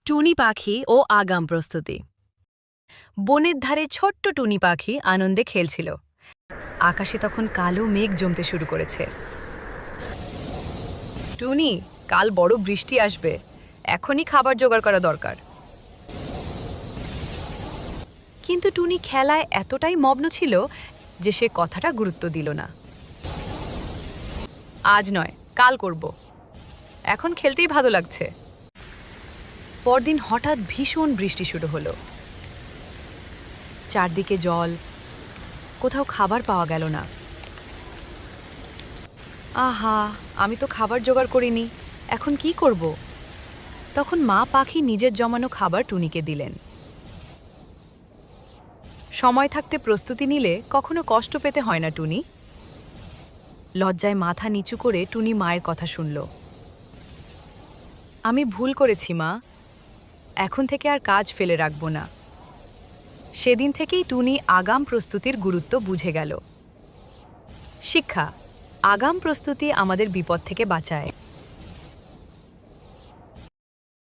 টুনি পাখি ও আগাম প্রস্তুতি। বনের ধারে ছোট্ট টুনি পাখি আনন্দে খেলছিল। আকাশে তখন কালো মেঘ জমতে শুরু করেছে। টুনি, কাল বড় বৃষ্টি আসবে, এখনই খাবার জোগাড় করা দরকার। কিন্তু টুনি খেলায় এতটাই মগ্ন ছিল যে সে কথাটা গুরুত্ব দিল না। আজ নয়, কাল করব, এখন খেলতেই ভালো লাগছে। পরদিন হঠাৎ ভীষণ বৃষ্টি শুরু হলো। চারদিকে জল, কোথাও খাবার পাওয়া গেল না। আহা, আমি তো খাবার জোগাড় করিনি, এখন কি করব? তখন মা পাখি নিজের জমানো খাবার টুনিকে দিলেন। সময় থাকতে প্রস্তুতি নিলে কখনো কষ্ট পেতে হয় না টুনি। লজ্জায় মাথা নিচু করে টুনি মায়ের কথা শুনল। আমি ভুল করেছি মা, এখন থেকে আর কাজ ফেলে রাখব না। সেদিন থেকেই টুনি আগাম প্রস্তুতির গুরুত্ব বুঝে গেল। শিক্ষা: আগাম প্রস্তুতি আমাদের বিপদ থেকে বাঁচায়।